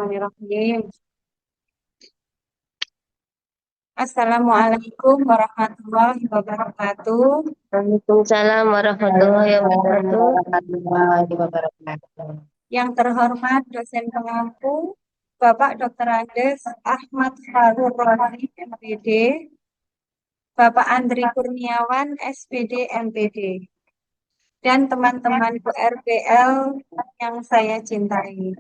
Bismillahirrahmanirrahim. Assalamualaikum warahmatullahi wabarakatuh. Waalaikumsalam warahmatullahi wabarakatuh. Warahmatullahi wabarakatuh. Yang terhormat dosen pengampu, Bapak Dr. Andes Ahmad Farur Rohani, MPD, Bapak Andri Kurniawan, SPD, MPD, dan teman-teman RPL yang saya cintai.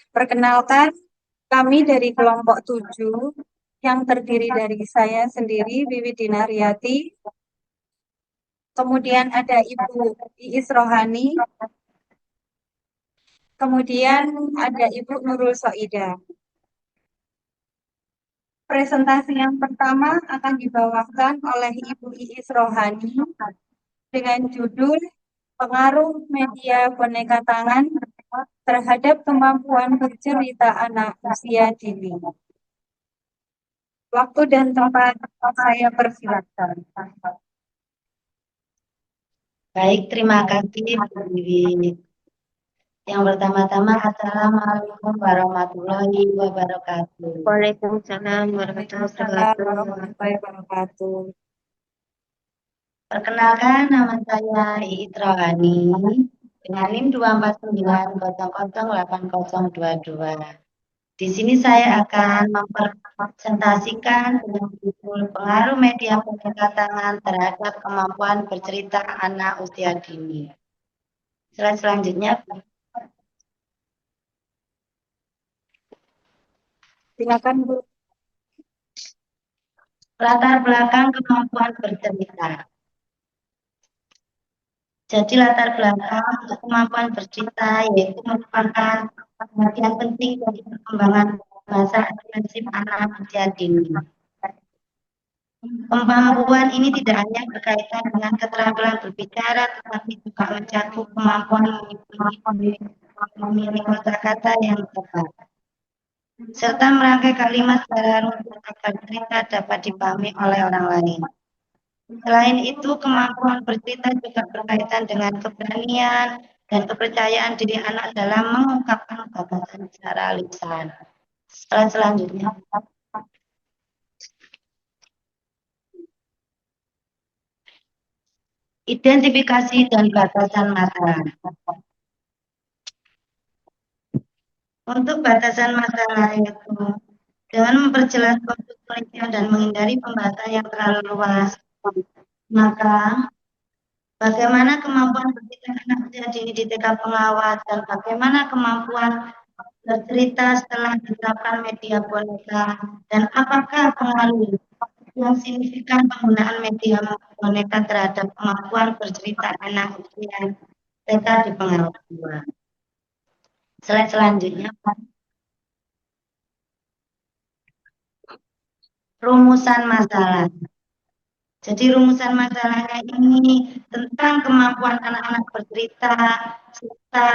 Perkenalkan, kami dari kelompok 7 yang terdiri dari saya sendiri, Wiwi Dinariati, kemudian ada Ibu Iis Rohani, kemudian ada Ibu Nurul Soida. Presentasi yang pertama akan dibawakan oleh Ibu Iis Rohani dengan judul Pengaruh Media Boneka Tangan terhadap Kemampuan Bercerita Anak Usia Dini. Waktu dan tempat saya persilakan. Baik, terima kasih Bu Wiwi. Yang pertama-tama, Assalamualaikum warahmatullahi wabarakatuh. Waalaikumsalam warahmatullahi Waalaikumsalam wabarakatuh. warahmatullahi wabarakatuh. Perkenalkan, nama saya Iit Rohani dengan NIM 249008022. Di sini saya akan mempresentasikan dengan judul Pengaruh Media Boneka Tangan terhadap Kemampuan Bercerita Anak Usia Dini. Slide selanjutnya. Silakan Bu. Latar belakang kemampuan bercerita. Jadi latar belakang untuk kemampuan bercerita yaitu merupakan bagian penting dari perkembangan bahasa ekspresif anak usia dini. Kemampuan ini tidak hanya berkaitan dengan keterampilan berbicara, tetapi juga mencakup kemampuan memilih kata-kata yang tepat, serta merangkai kalimat secara runtut agar cerita dapat dipahami oleh orang lain. Selain itu, kemampuan bercerita juga berkaitan dengan keberanian dan kepercayaan diri anak dalam mengungkapkan gagasan secara lisan. Selanjutnya. Identifikasi dan batasan masalah. Untuk batasan masalah itu dengan memperjelas fokus penelitian dan menghindari pembahasan yang terlalu luas, maka bagaimana kemampuan bercerita anak usia dini di TK pengawas dan bagaimana kemampuan bercerita setelah diterapkan media boneka dan apakah pengaruh yang signifikan penggunaan media boneka terhadap kemampuan bercerita anak usia TK di pengawas 2. Slide selanjutnya. Rumusan masalah. Jadi rumusan masalahnya ini tentang kemampuan anak-anak bercerita, serta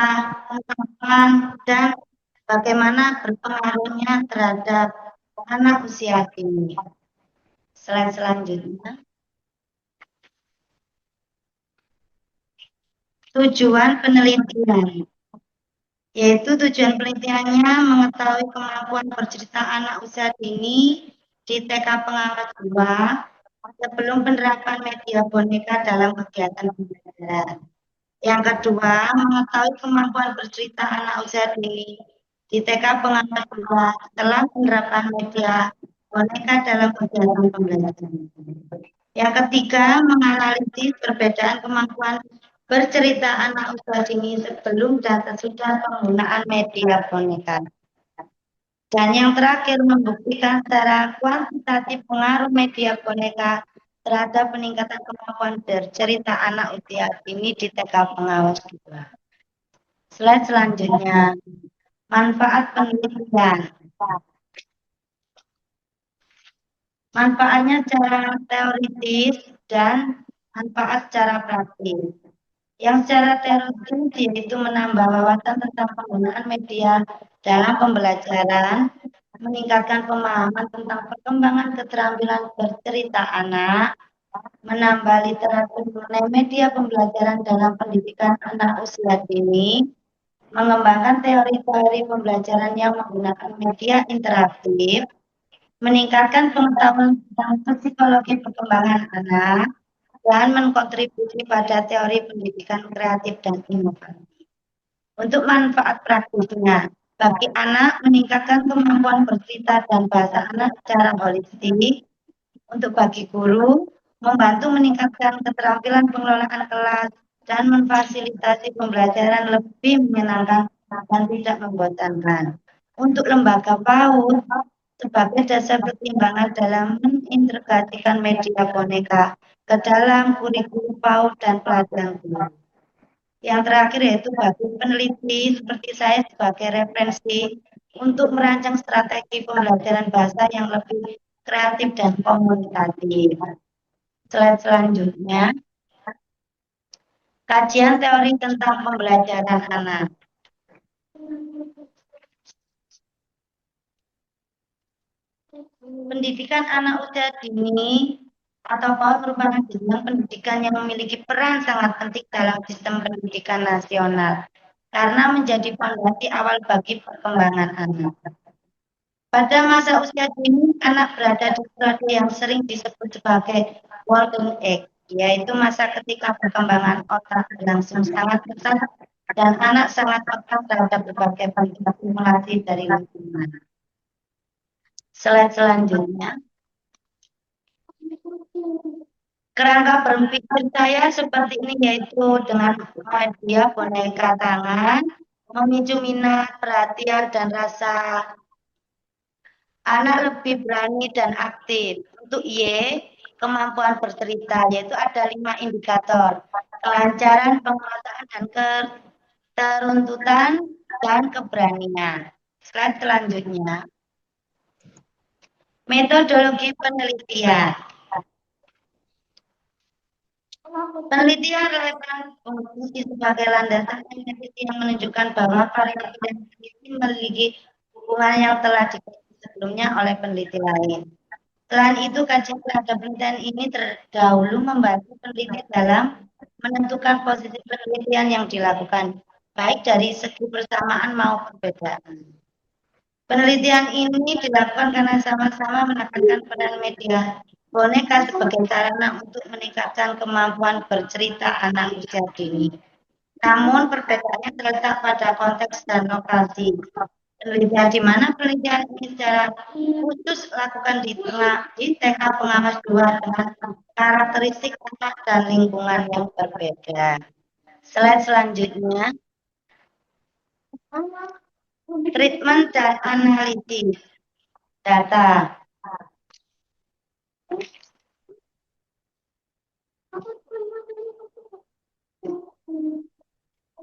pengetahuan dan bagaimana berpengaruhnya terhadap anak usia dini. Slide selanjutnya. Tujuan penelitian. Yaitu tujuan penelitiannya mengetahui kemampuan bercerita anak usia dini di TK pengawas 2 sebelum penerapan media boneka dalam kegiatan pembelajaran. Yang kedua, mengetahui kemampuan bercerita anak usia dini di TK pengawas 2 setelah penerapan media boneka dalam kegiatan pembelajaran. Yang ketiga, menganalisis perbedaan kemampuan bercerita anak usia dini sebelum dan sesudah penggunaan media boneka. Dan yang terakhir, membuktikan secara kuantitatif pengaruh media boneka terhadap peningkatan kemampuan bercerita anak usia dini di TK pengawas 2. Slide selanjutnya, manfaat penelitian. Manfaatnya secara teoritis dan manfaat secara praktis. Yang secara teoritis yaitu menambah wawasan tentang penggunaan media dalam pembelajaran, meningkatkan pemahaman tentang perkembangan keterampilan bercerita anak, menambah literatur mengenai media pembelajaran dalam pendidikan anak usia dini, mengembangkan teori-teori pembelajaran yang menggunakan media interaktif, meningkatkan pengetahuan tentang psikologi perkembangan anak, dan mengkontribusi pada teori pendidikan kreatif dan inovatif. Untuk manfaat praktisnya, bagi anak meningkatkan kemampuan bercerita dan bahasa anak secara holistik. Untuk bagi guru, membantu meningkatkan keterampilan pengelolaan kelas dan memfasilitasi pembelajaran lebih menyenangkan dan tidak membosankan. Untuk lembaga PAUD, sebagai dasar pertimbangan dalam mengintegrasikan media boneka ke dalam kurikulum PAUD dan pelajaran guru. Yang terakhir yaitu bagi peneliti seperti saya sebagai referensi untuk merancang strategi pembelajaran bahasa yang lebih kreatif dan komunikatif. Slide selanjutnya, kajian teori tentang pembelajaran anak. Pendidikan anak usia dini atau PAUD merupakan jenjang pendidikan yang memiliki peran sangat penting dalam sistem pendidikan nasional karena menjadi fondasi awal bagi perkembangan anak. Pada masa usia dini, anak berada di periode yang sering disebut sebagai golden age, yaitu masa ketika perkembangan otak berlangsung sangat pesat dan anak sangat peka terhadap berbagai bentuk stimulasi dari lingkungan. Slide selanjutnya. Kerangka berpikir saya seperti ini yaitu dengan media boneka tangan, memicu minat, perhatian, dan rasa anak lebih berani dan aktif. Untuk Y, kemampuan bercerita, yaitu ada 5 indikator. Kelancaran, penguasaan, dan keteruntutan, dan keberanian. Slide selanjutnya. Metodologi penelitian. Penelitian relevan berfungsi sebagai landasan peneliti yang menunjukkan bahwa variabel yang peneliti memiliki hubungan yang telah dikaji sebelumnya oleh peneliti lain. Selain itu, kajian terhadap penelitian ini terdahulu membantu peneliti dalam menentukan posisi penelitian yang dilakukan, baik dari segi persamaan maupun perbedaan. Penelitian ini dilakukan karena sama-sama menekankan peran media boneka sebagai sarana untuk meningkatkan kemampuan bercerita anak usia dini. Namun perbedaannya terletak pada konteks dan lokasi. Penelitian di mana penelitian ini secara khusus lakukan di TK pengawas 2 dengan karakteristik anak dan lingkungan yang berbeda. Slide selanjutnya. Treatment dan analisis data.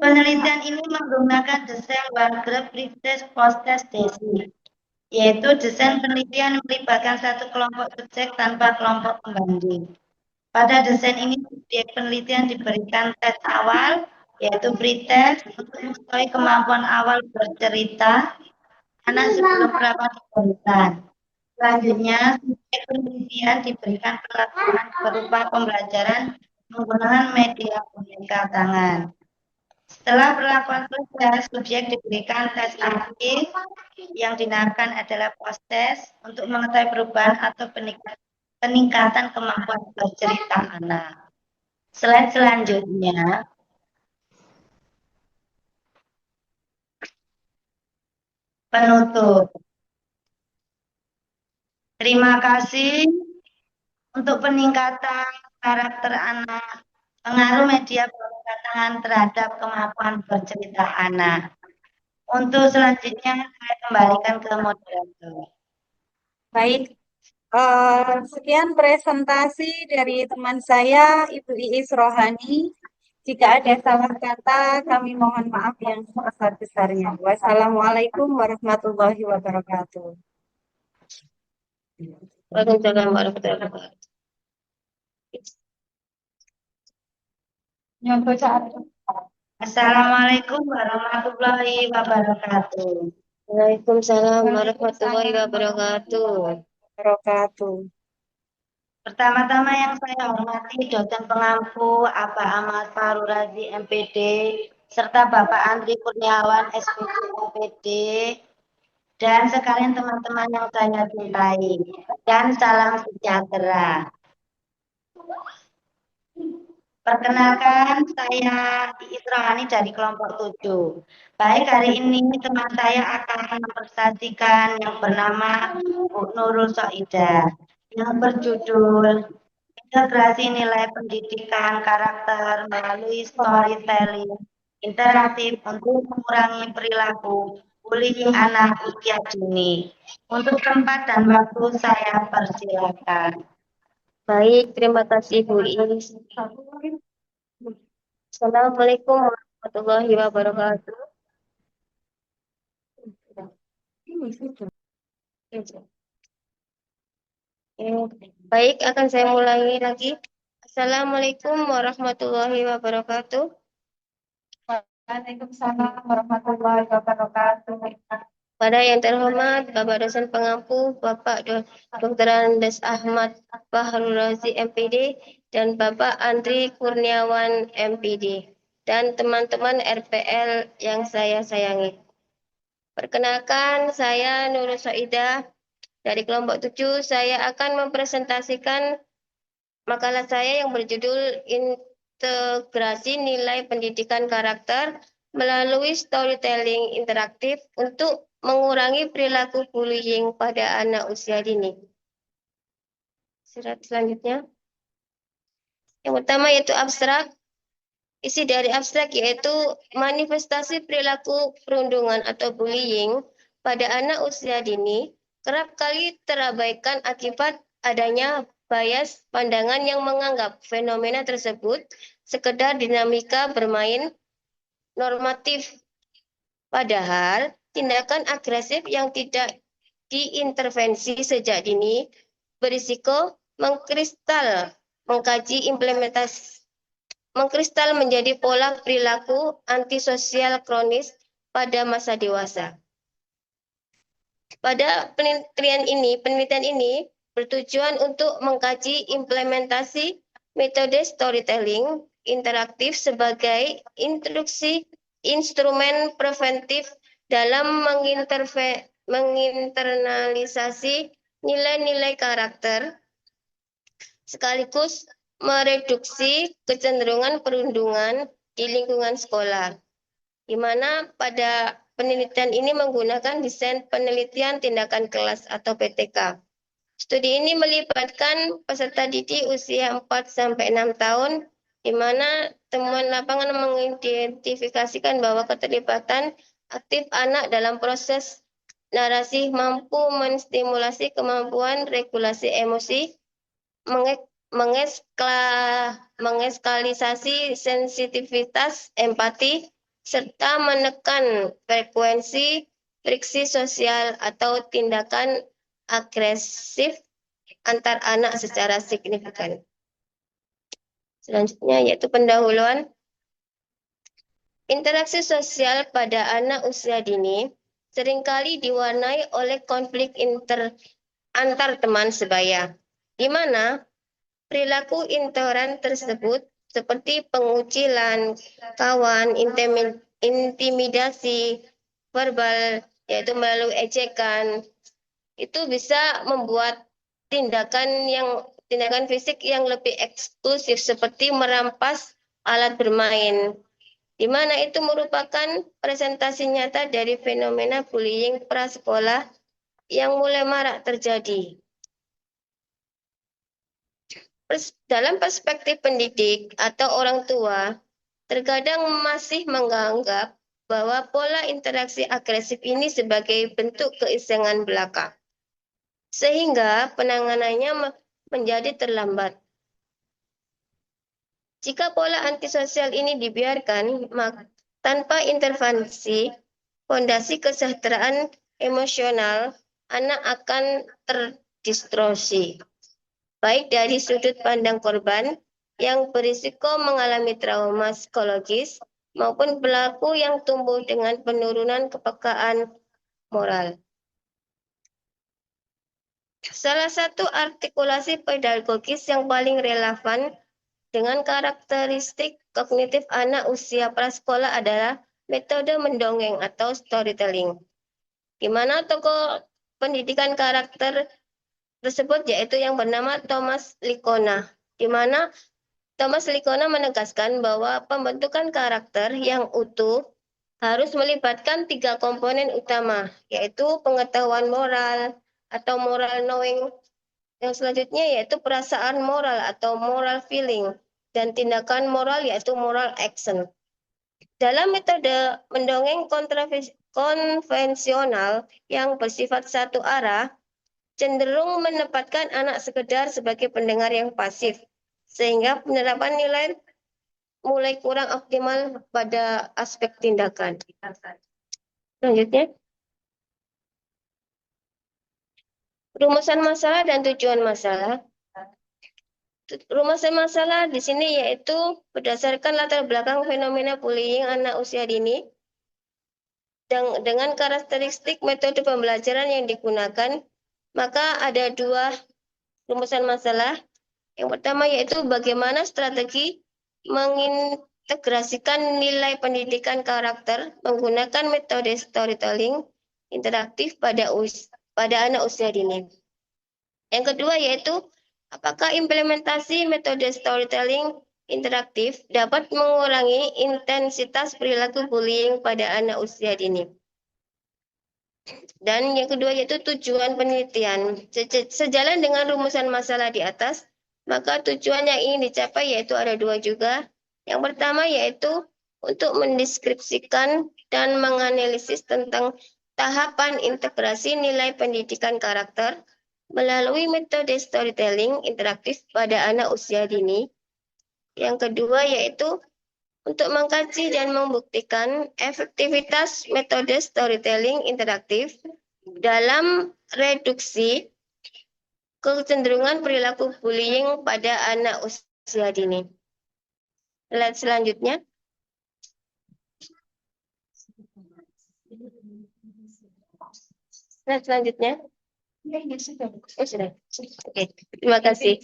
Penelitian ini menggunakan desain one group pretest post-test DESI, yaitu desain penelitian yang melibatkan satu kelompok subjek tanpa kelompok pembanding. Pada desain ini, subjek penelitian diberikan tes awal, yaitu pretest, untuk mengetahui kemampuan awal bercerita anak sebelum melakukan pemberitaan. Selanjutnya, subjek penelitian diberikan pelatihan berupa pembelajaran menggunakan media boneka tangan. Setelah perlakuan selesai, subjek diberikan tes akhir yang dinamakan adalah post-test untuk mengetahui perubahan atau peningkatan kemampuan bercerita anak. Slide selanjutnya. Penutup. Terima kasih untuk peningkatan karakter anak, pengaruh media boneka tangan terhadap kemampuan bercerita anak. Untuk selanjutnya saya kembalikan ke moderator. Baik, sekian presentasi dari teman saya, Ibu Iis Rohani. Jika ada salah kata, kami mohon maaf yang sebesar-besarnya. Wassalamualaikum warahmatullahi wabarakatuh. Waalaikumsalam warahmatullahi wabarakatuh. Assalamualaikum warahmatullahi wabarakatuh. Waalaikumsalam warahmatullahi wabarakatuh. Pertama-tama yang saya hormati dosen pengampu Aba Ahmad Farurazi MPD, serta Bapak Andri Kurniawan, SPD, OPD, dan sekalian teman-teman yang saya cintai. Dan salam sejahtera. Perkenalkan, saya Iis Rohani dari kelompok 7. Baik, hari ini teman saya akan mempresentasikan yang bernama Bu Nurul Soidah yang berjudul Integrasi Nilai Pendidikan Karakter melalui Storytelling Interaktif untuk mengurangi perilaku bullying anak usia dini. Untuk tempat dan waktu saya persilakan. Baik, terima kasih Bu Iis. Assalamualaikum warahmatullahi wabarakatuh. Baik, akan saya mulai lagi. Assalamualaikum warahmatullahi wabarakatuh. Waalaikumsalam warahmatullahi wabarakatuh. Pada yang terhormat Bapak dosen pengampu, Bapak Dr. Andes Ahmad Bahrul Razi MPD dan Bapak Andri Kurniawan MPD dan teman-teman RPL yang saya sayangi. Perkenalkan, saya Nurul Soidah dari kelompok 7. Saya akan mempresentasikan makalah saya yang berjudul Integrasi Nilai Pendidikan Karakter melalui Storytelling Interaktif untuk mengurangi perilaku bullying pada anak usia dini. Slide selanjutnya. Yang pertama yaitu abstrak. Isi dari abstrak yaitu manifestasi perilaku perundungan atau bullying pada anak usia dini kerap kali terabaikan akibat adanya bias pandangan yang menganggap fenomena tersebut sekedar dinamika bermain normatif. Padahal tindakan agresif yang tidak diintervensi sejak dini berisiko mengkristal menjadi pola perilaku antisosial kronis pada masa dewasa. Pada penelitian ini bertujuan untuk mengkaji implementasi metode storytelling interaktif sebagai instrumen preventif dalam menginternalisasi nilai-nilai karakter sekaligus mereduksi kecenderungan perundungan di lingkungan sekolah, di mana pada penelitian ini menggunakan desain penelitian tindakan kelas atau PTK. Studi ini melibatkan peserta didik usia 4-6 tahun, di mana temuan lapangan mengidentifikasikan bahwa keterlibatan aktif anak dalam proses narasi mampu menstimulasi kemampuan regulasi emosi, mengeskalisasi sensitivitas empati, serta menekan frekuensi friksi sosial atau tindakan agresif antar anak secara signifikan. Selanjutnya yaitu pendahuluan. Interaksi sosial pada anak usia dini seringkali diwarnai oleh konflik antar teman sebaya, di mana perilaku intoleran tersebut seperti pengucilan kawan, intimidasi verbal, yaitu melalui ejekan, itu bisa membuat tindakan fisik yang lebih eksklusif seperti merampas alat bermain, di mana itu merupakan presentasi nyata dari fenomena bullying prasekolah yang mulai marak terjadi. Dalam perspektif pendidik atau orang tua, terkadang masih menganggap bahwa pola interaksi agresif ini sebagai bentuk keisengan belaka, sehingga penanganannya menjadi terlambat. Jika pola antisosial ini dibiarkan tanpa intervensi, fondasi kesejahteraan emosional anak akan terdistorsi, baik dari sudut pandang korban yang berisiko mengalami trauma psikologis maupun pelaku yang tumbuh dengan penurunan kepekaan moral. Salah satu artikulasi pedagogis yang paling relevan dengan karakteristik kognitif anak usia prasekolah adalah metode mendongeng atau storytelling, di mana tokoh pendidikan karakter tersebut yaitu yang bernama Thomas Licona, di mana Thomas Licona menegaskan bahwa pembentukan karakter yang utuh harus melibatkan 3 komponen utama, yaitu pengetahuan moral atau moral knowing, yang selanjutnya yaitu perasaan moral atau moral feeling, dan tindakan moral yaitu moral action. Dalam metode mendongeng konvensional yang bersifat satu arah, cenderung menempatkan anak sekedar sebagai pendengar yang pasif, sehingga penerapan nilai mulai kurang optimal pada aspek tindakan. Selanjutnya, rumusan masalah dan tujuan masalah. Rumusan masalah di sini yaitu berdasarkan latar belakang fenomena bullying anak usia dini dan dengan karakteristik metode pembelajaran yang digunakan, maka ada 2 rumusan masalah. Yang pertama yaitu bagaimana strategi mengintegrasikan nilai pendidikan karakter menggunakan metode storytelling interaktif pada anak usia dini. Yang kedua yaitu apakah implementasi metode storytelling interaktif dapat mengurangi intensitas perilaku bullying pada anak usia dini. Dan yang kedua yaitu tujuan penelitian. Sejalan dengan rumusan masalah di atas, maka tujuan yang ingin dicapai yaitu ada 2 juga. Yang pertama yaitu untuk mendeskripsikan dan menganalisis tentang tahapan integrasi nilai pendidikan karakter melalui metode storytelling interaktif pada anak usia dini. Yang kedua yaitu untuk mengkaji dan membuktikan efektivitas metode storytelling interaktif dalam reduksi kecenderungan perilaku bullying pada anak usia dini. Slide selanjutnya. Slide selanjutnya. Oh, sudah. Oke, terima kasih.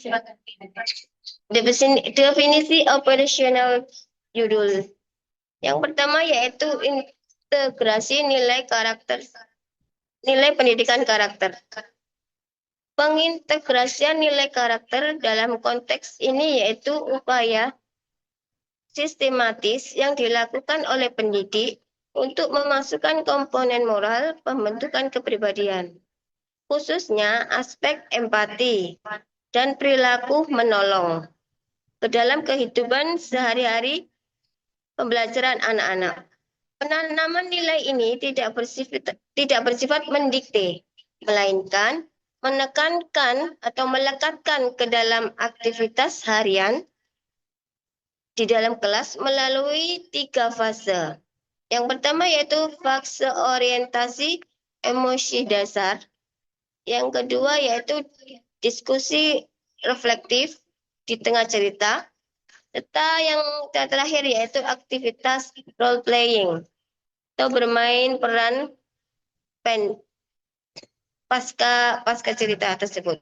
Definisi operasional judul. Yang pertama yaitu integrasi nilai pendidikan karakter. Pengintegrasian nilai karakter dalam konteks ini yaitu upaya sistematis yang dilakukan oleh pendidik untuk memasukkan komponen moral pembentukan kepribadian, khususnya aspek empati dan perilaku menolong ke dalam kehidupan sehari-hari pembelajaran anak-anak. Penanaman nilai ini tidak bersifat mendikte, melainkan menekankan atau melekatkan ke dalam aktivitas harian di dalam kelas melalui 3 fase. Yang pertama yaitu fase orientasi emosi dasar. Yang kedua yaitu diskusi reflektif di tengah cerita. Serta yang terakhir yaitu aktivitas role playing atau bermain peran pasca cerita tersebut.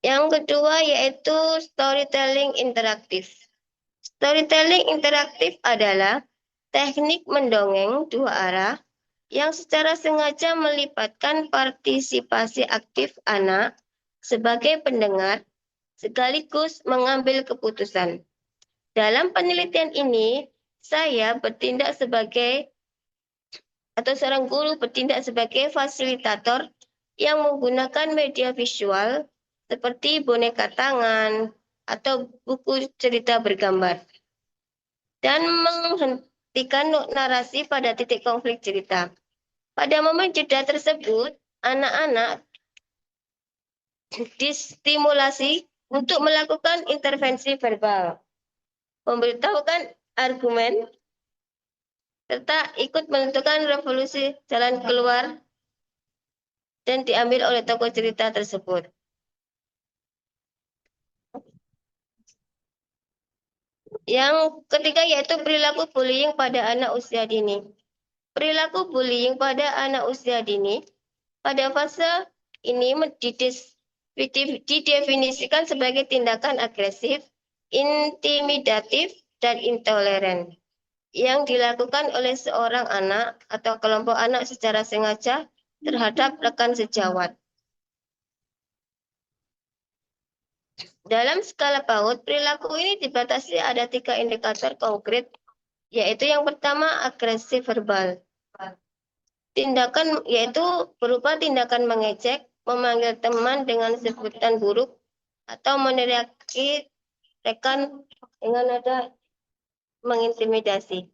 Yang kedua yaitu storytelling interaktif. Storytelling interaktif adalah teknik mendongeng 2 arah yang secara sengaja melibatkan partisipasi aktif anak sebagai pendengar sekaligus mengambil keputusan. Dalam penelitian ini, saya bertindak sebagai seorang guru bertindak sebagai fasilitator yang menggunakan media visual seperti boneka tangan atau buku cerita bergambar dan menghentikan narasi pada titik konflik cerita. Pada momen jeda tersebut, anak-anak distimulasi untuk melakukan intervensi verbal, memberitahukan argumen, serta ikut menentukan revolusi jalan keluar dan diambil oleh tokoh cerita tersebut. Yang ketiga yaitu perilaku bullying pada anak usia dini. Perilaku bullying pada anak usia dini pada fase ini didefinisikan sebagai tindakan agresif, intimidatif, dan intoleran yang dilakukan oleh seorang anak atau kelompok anak secara sengaja terhadap rekan sejawat. Dalam skala PAUD, perilaku ini dibatasi ada 3 indikator konkret, yaitu yang pertama agresif verbal. Tindakan yaitu berupa tindakan mengejek, memanggil teman dengan sebutan buruk, atau meneriaki rekan dengan nada mengintimidasi.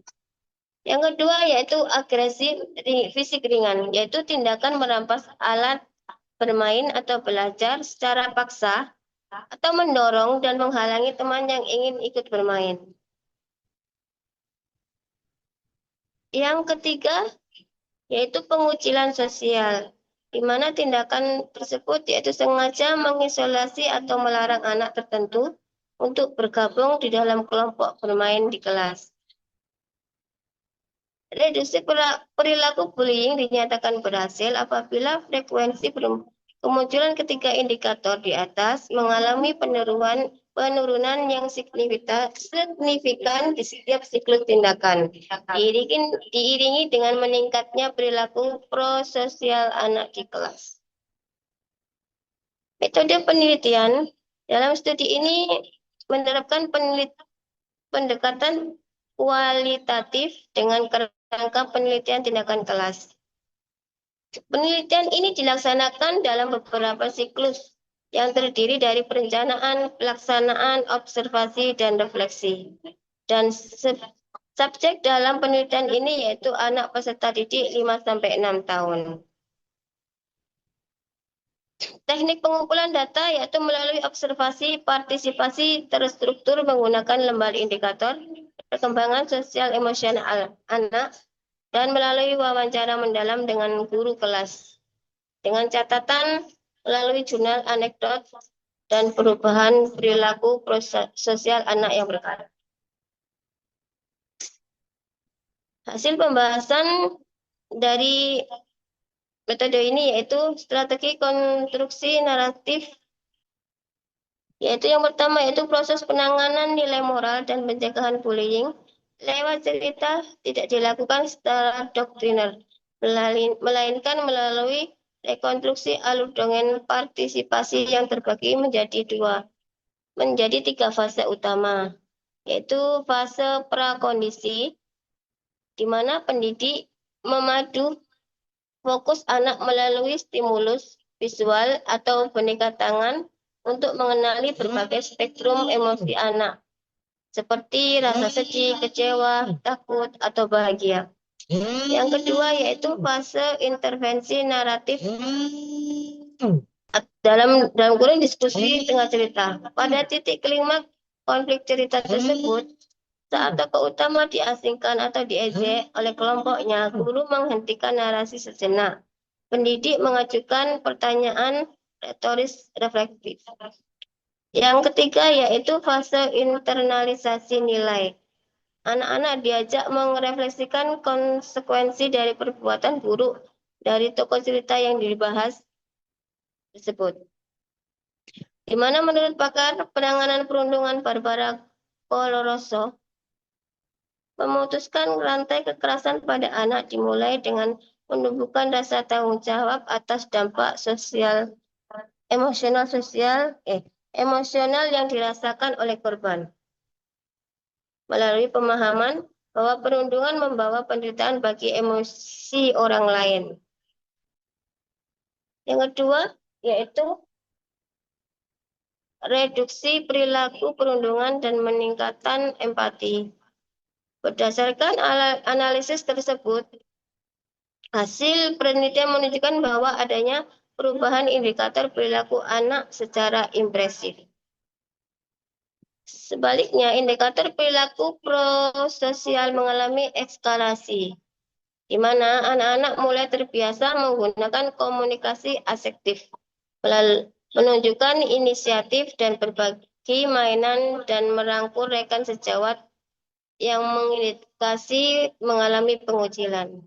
Yang kedua yaitu agresif fisik ringan, yaitu tindakan merampas alat bermain atau belajar secara paksa atau mendorong dan menghalangi teman yang ingin ikut bermain. Yang ketiga yaitu pengucilan sosial, di mana tindakan tersebut yaitu sengaja mengisolasi atau melarang anak tertentu untuk bergabung di dalam kelompok bermain di kelas. Reduksi perilaku bullying dinyatakan berhasil apabila frekuensi kemunculan ketiga indikator di atas mengalami penurunan yang signifikan di setiap siklus tindakan, diiringi dengan meningkatnya perilaku prososial anak di kelas. Metode penelitian dalam studi ini menerapkan pendekatan kualitatif dengan kerangka penelitian tindakan kelas. Penelitian ini dilaksanakan dalam beberapa siklus yang terdiri dari perencanaan, pelaksanaan, observasi, dan refleksi. Dan subjek dalam penelitian ini yaitu anak peserta didik 5-6 tahun. Teknik pengumpulan data yaitu melalui observasi partisipasi terstruktur menggunakan lembar indikator perkembangan sosial emosional anak dan melalui wawancara mendalam dengan guru kelas dengan catatan melalui jurnal anekdot dan perubahan perilaku sosial anak yang berkala. Hasil pembahasan dari metode ini yaitu strategi konstruksi naratif, yaitu yang pertama yaitu proses penanganan nilai moral dan pencegahan bullying lewat cerita tidak dilakukan secara doktriner, melainkan melalui rekonstruksi alur dongeng partisipasi yang terbagi menjadi 3 fase utama, yaitu fase prakondisi, di mana pendidik memadu fokus anak melalui stimulus visual atau boneka tangan untuk mengenali berbagai spektrum emosi anak, seperti rasa sedih, kecewa, takut, atau bahagia. Yang kedua yaitu fase intervensi naratif dalam kurung diskusi tengah cerita. Pada titik klimaks konflik cerita tersebut, saat tokoh utama diasingkan atau diejek oleh kelompoknya, guru menghentikan narasi sejenak. Pendidik mengajukan pertanyaan retoris reflektif. Yang ketiga yaitu fase internalisasi nilai. Anak-anak diajak merefleksikan konsekuensi dari perbuatan buruk dari tokoh cerita yang dibahas tersebut. Di mana menurut pakar penanganan perundungan Barbara Coloroso, memutuskan rantai kekerasan pada anak dimulai dengan menumbuhkan rasa tanggung jawab atas dampak emosional yang dirasakan oleh korban. Melalui pemahaman bahwa perundungan membawa penderitaan bagi emosi orang lain. Yang kedua yaitu reduksi perilaku perundungan dan meningkatkan empati. Berdasarkan analisis tersebut, hasil penelitian menunjukkan bahwa adanya perubahan indikator perilaku anak secara impresif. Sebaliknya, indikator perilaku prososial mengalami eskalasi, di mana anak-anak mulai terbiasa menggunakan komunikasi asertif, menunjukkan inisiatif dan berbagi mainan dan merangkul rekan sejawat yang mengindikasi mengalami pengucilan.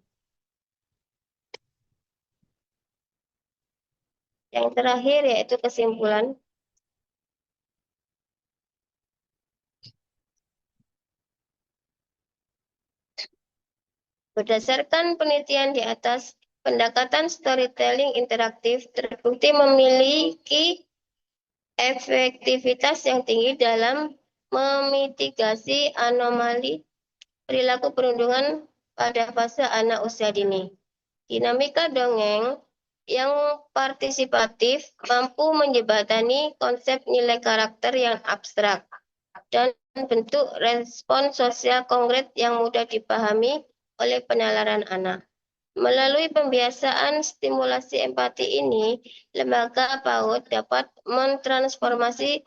Yang terakhir yaitu kesimpulan. Berdasarkan penelitian di atas, pendekatan storytelling interaktif terbukti memiliki efektivitas yang tinggi dalam memitigasi anomali perilaku perundungan pada fase anak usia dini. Dinamika dongeng yang partisipatif mampu menjembatani konsep nilai karakter yang abstrak dan bentuk respon sosial konkret yang mudah dipahami oleh penalaran anak. Melalui pembiasaan stimulasi empati ini, lembaga PAUD dapat mentransformasi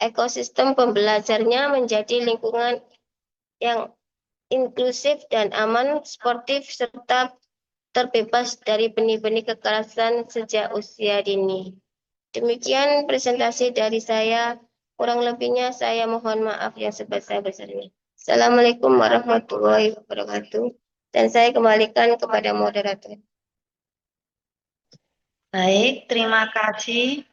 ekosistem pembelajarnya menjadi lingkungan yang inklusif dan aman, sportif, serta terbebas dari benih-benih kekerasan sejak usia dini. Demikian presentasi dari saya. Kurang lebihnya saya mohon maaf yang sebesar-besarnya. Assalamualaikum warahmatullahi wabarakatuh. Dan saya kembalikan kepada moderator. Baik, terima kasih.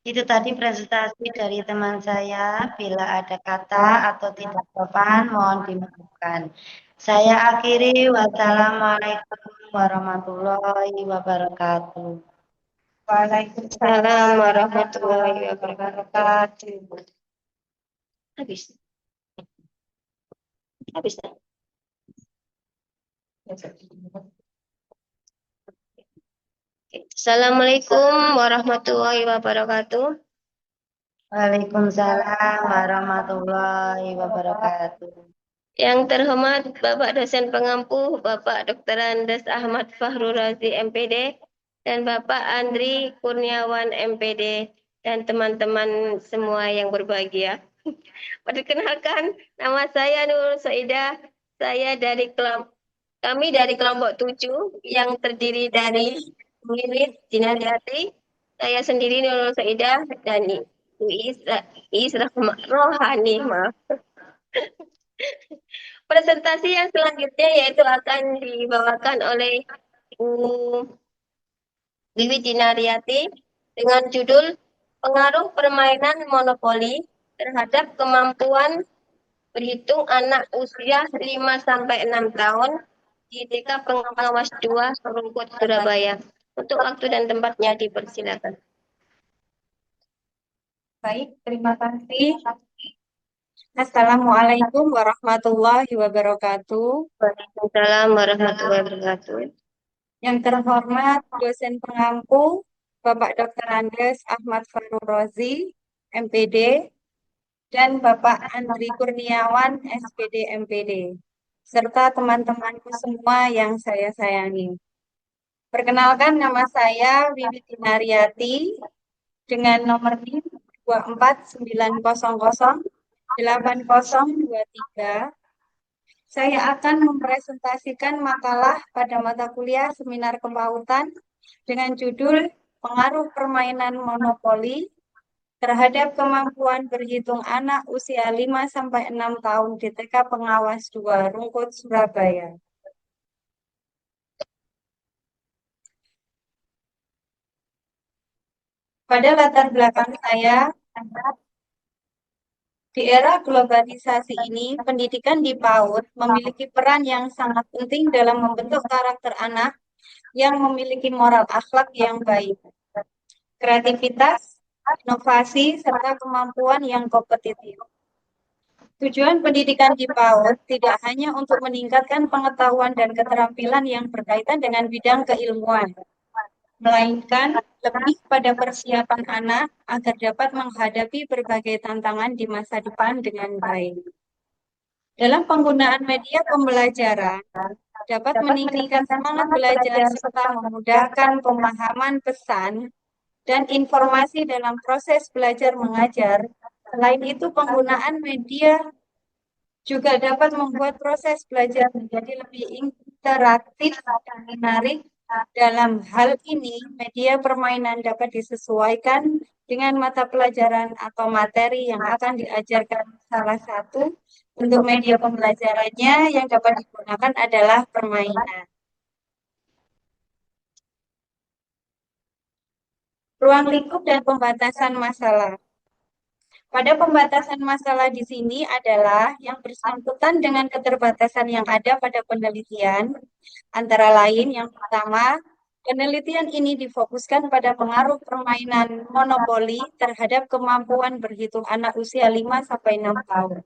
Itu tadi presentasi dari teman saya. Bila ada kata atau tidak sopan, mohon dimaafkan. Saya akhiri. Wassalamualaikum warahmatullahi wabarakatuh. Waalaikumsalam warahmatullahi wabarakatuh. Habis. Habis. Assalamualaikum warahmatullahi wabarakatuh. Waalaikumsalam warahmatullahi wabarakatuh. Yang terhormat Bapak dosen pengampu, Bapak Dr. Andes Ahmad Fahrul Razi MPD, dan Bapak Andri Kurniawan MPD, dan teman-teman semua yang berbahagia. Perkenalkan, nama saya Nurul Saidah. Kami dari kelompok 7 yang terdiri dari Wirid Jinariati, saya sendiri Nurul Saidah, dan Ibu Isra Rohani, maaf. Presentasi yang selanjutnya yaitu akan dibawakan oleh Ibu Wiwi Jinariati dengan judul Pengaruh Permainan Monopoli terhadap Kemampuan Berhitung Anak Usia 5-6 tahun di TK Pengawas 2 Rungkut, Surabaya. Untuk waktu dan tempatnya dipersilakan. Baik, terima kasih. Assalamualaikum warahmatullahi wabarakatuh. Waalaikumsalam warahmatullahi wabarakatuh. Yang terhormat dosen pengampu Bapak Dr. Andes Ahmad Fahrul Razi, MPD, dan Bapak Andri Kurniawan, SPD MPD, serta teman-temanku semua yang saya sayangi. Perkenalkan, nama saya Wiwi Dinariati dengan nomor NIM 249008023. Saya akan mempresentasikan makalah pada mata kuliah seminar kepautan dengan judul Pengaruh Permainan Monopoli terhadap Kemampuan Berhitung Anak Usia 5-6 tahun di TK Pengawas 2 Rungkut, Surabaya. Pada latar belakang saya, di era globalisasi ini, pendidikan di PAUD memiliki peran yang sangat penting dalam membentuk karakter anak yang memiliki moral akhlak yang baik, kreativitas, inovasi, serta kemampuan yang kompetitif. Tujuan pendidikan di PAUD tidak hanya untuk meningkatkan pengetahuan dan keterampilan yang berkaitan dengan bidang keilmuan, melainkan lebih pada persiapan anak agar dapat menghadapi berbagai tantangan di masa depan dengan baik. Dalam penggunaan media pembelajaran, dapat meningkatkan semangat belajar serta memudahkan pemahaman pesan dan informasi dalam proses belajar mengajar. Selain itu, penggunaan media juga dapat membuat proses belajar menjadi lebih interaktif dan menarik. Dalam hal ini, media permainan dapat disesuaikan dengan mata pelajaran atau materi yang akan diajarkan. Salah satu bentuk media pembelajarannya yang dapat digunakan adalah permainan. Ruang lingkup dan pembatasan masalah. Pada pembatasan masalah di sini adalah yang bersangkutan dengan keterbatasan yang ada pada penelitian, antara lain yang pertama, penelitian ini difokuskan pada pengaruh permainan monopoli terhadap kemampuan berhitung anak usia 5 sampai 6 tahun.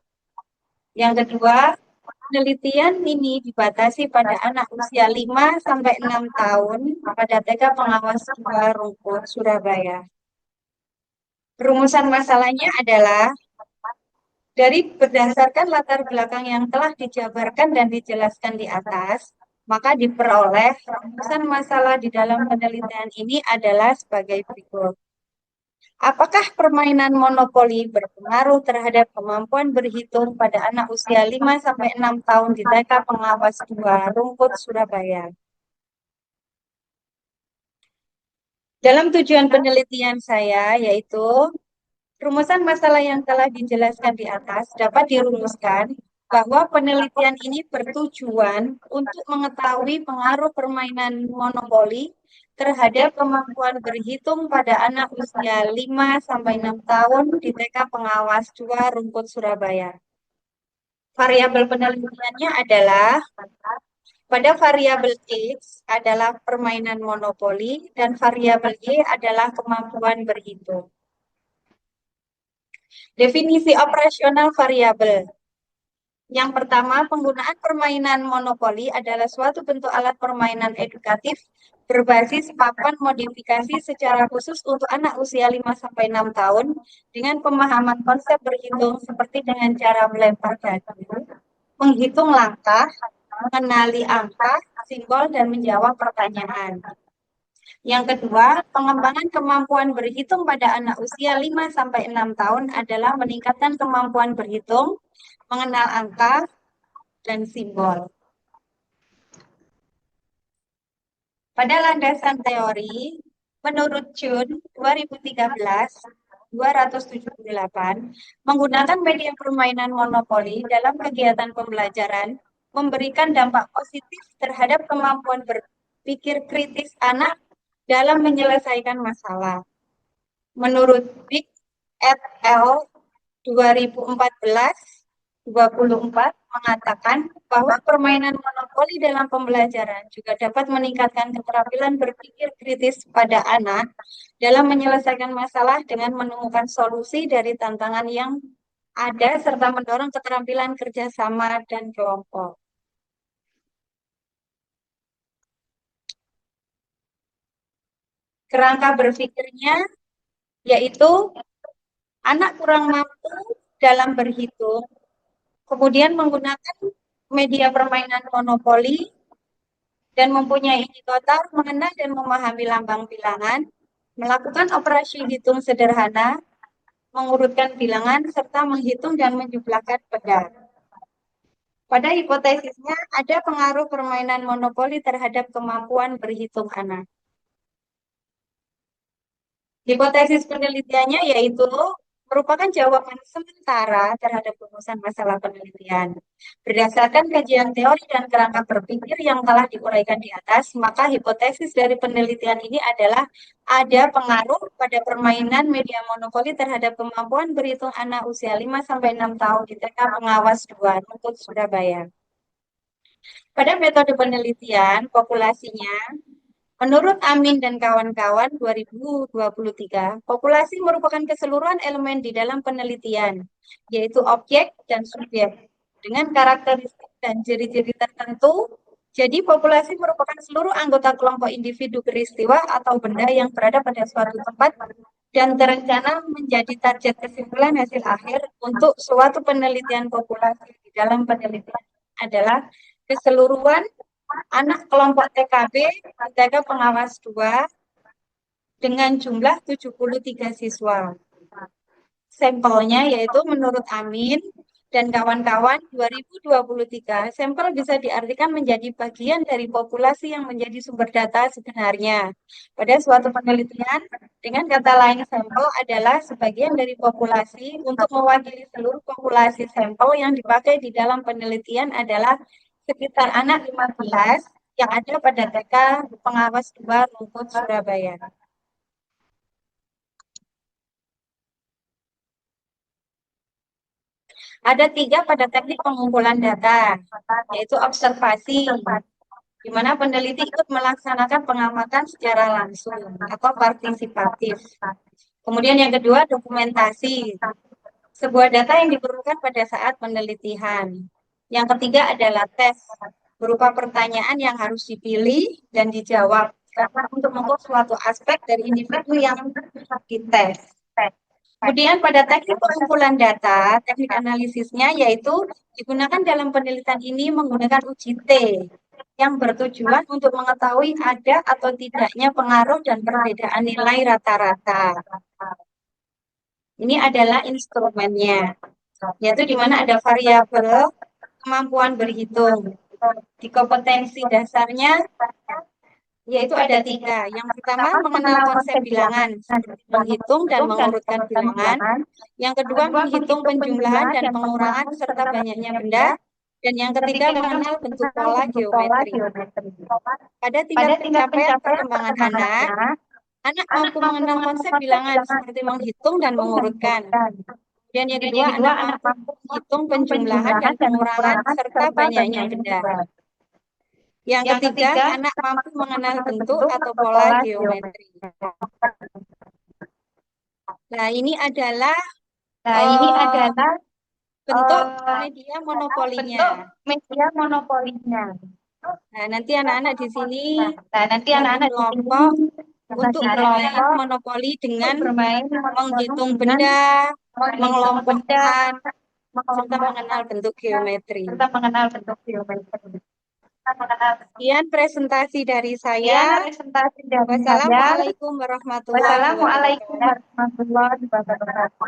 Yang kedua, penelitian ini dibatasi pada anak usia 5 sampai 6 tahun pada TK Pengawas 2 Rungkut, Surabaya. Rumusan masalahnya adalah dari berdasarkan latar belakang yang telah dijabarkan dan dijelaskan di atas, maka diperoleh rumusan masalah di dalam penelitian ini adalah sebagai berikut. Apakah permainan monopoli berpengaruh terhadap kemampuan berhitung pada anak usia 5 sampai 6 tahun di TK Pengawas 2 Rungkut, Surabaya? Dalam tujuan penelitian saya, yaitu rumusan masalah yang telah dijelaskan di atas dapat dirumuskan bahwa penelitian ini bertujuan untuk mengetahui pengaruh permainan monopoli terhadap kemampuan berhitung pada anak usia 5 sampai 6 tahun di TK Pengawas 2 Rungkut, Surabaya. Variabel penelitiannya adalah pada variabel X adalah permainan monopoli dan variabel Y adalah kemampuan berhitung. Definisi operasional variabel. Yang pertama, penggunaan permainan monopoli adalah suatu bentuk alat permainan edukatif berbasis papan modifikasi secara khusus untuk anak usia 5 sampai 6 tahun dengan pemahaman konsep berhitung seperti dengan cara melempar dadu, menghitung langkah, mengenali angka, simbol, dan menjawab pertanyaan. Yang kedua, pengembangan kemampuan berhitung pada anak usia 5 sampai 6 tahun adalah meningkatkan kemampuan berhitung, mengenal angka, dan simbol. Pada landasan teori, menurut Jun 2013-278, menggunakan media permainan monopoli dalam kegiatan pembelajaran memberikan dampak positif terhadap kemampuan berpikir kritis anak dalam menyelesaikan masalah. Menurut Big et al. 2014-24 mengatakan bahwa permainan monopoli dalam pembelajaran juga dapat meningkatkan keterampilan berpikir kritis pada anak dalam menyelesaikan masalah dengan menemukan solusi dari tantangan yang ada serta mendorong keterampilan kerjasama dan kelompok. Kerangka berpikirnya yaitu anak kurang mampu dalam berhitung, kemudian menggunakan media permainan monopoli dan mempunyai indikator mengenal dan memahami lambang bilangan, melakukan operasi hitung sederhana, mengurutkan bilangan, serta menghitung dan menjumlahkan benda. Pada hipotesisnya, ada pengaruh permainan monopoli terhadap kemampuan berhitung anak. Hipotesis penelitiannya yaitu merupakan jawaban sementara terhadap rumusan masalah penelitian. Berdasarkan kajian teori dan kerangka berpikir yang telah diuraikan di atas, maka hipotesis dari penelitian ini adalah ada pengaruh pada permainan media monopoli terhadap kemampuan berhitung anak usia 5-6 tahun di TK Pengawas 2 Rungkut, Surabaya. Pada metode penelitian populasinya, menurut Amin dan kawan-kawan 2023, populasi merupakan keseluruhan elemen di dalam penelitian, yaitu objek dan subjek, dengan karakteristik dan ciri-ciri tertentu. Jadi populasi merupakan seluruh anggota kelompok individu peristiwa atau benda yang berada pada suatu tempat dan terencana menjadi target kesimpulan hasil akhir untuk suatu penelitian populasi di dalam penelitian adalah keseluruhan anak kelompok TKB TK Pengawas 2 dengan jumlah 73 siswa. Sampelnya yaitu menurut Amin dan kawan-kawan 2023, sampel bisa diartikan menjadi bagian dari populasi yang menjadi sumber data sebenarnya. Pada suatu penelitian, dengan kata lain sampel adalah sebagian dari populasi. Untuk mewakili seluruh populasi sampel yang dipakai di dalam penelitian adalah sekitar anak 15 yang ada pada TK Pengawas 2 Rungkut, Surabaya. Ada 3 pada teknik pengumpulan data, yaitu observasi, di mana peneliti ikut melaksanakan pengamatan secara langsung atau partisipatif. Kemudian yang kedua, dokumentasi, sebuah data yang diperlukan pada saat penelitian. Yang ketiga adalah tes, berupa pertanyaan yang harus dipilih dan dijawab karena untuk mengukur suatu aspek dari individu yang dites. Kemudian pada teknik pengumpulan data, teknik analisisnya yaitu digunakan dalam penelitian ini menggunakan uji T yang bertujuan untuk mengetahui ada atau tidaknya pengaruh dan perbedaan nilai rata-rata. Ini adalah instrumennya, yaitu di mana ada variabel kemampuan berhitung. Di kompetensi dasarnya yaitu ada 3. Yang pertama, mengenal konsep bilangan, seperti menghitung dan mengurutkan bilangan. Yang kedua, menghitung penjumlahan dan pengurangan serta banyaknya benda. Dan yang ketiga, mengenal bentuk pola geometri. Pada tingkat pencapaian perkembangan anak mampu mengenal konsep bilangan seperti menghitung dan mengurutkan. Dan yang kedua, anak mampu menghitung penjumlahan dan pengurangan serta banyaknya benda. Yang ketiga, anak mampu mengenal bentuk atau pola geometri. Nah, ini adalah bentuk media monopolinya. Nah, nanti anak-anak di sini kelompok untuk bermain monopoli dengan menghitung benda, mengelompokkan, serta mengenal bentuk geometri. Sekian presentasi dari saya. Wassalamualaikum warahmatullahi wabarakatuh.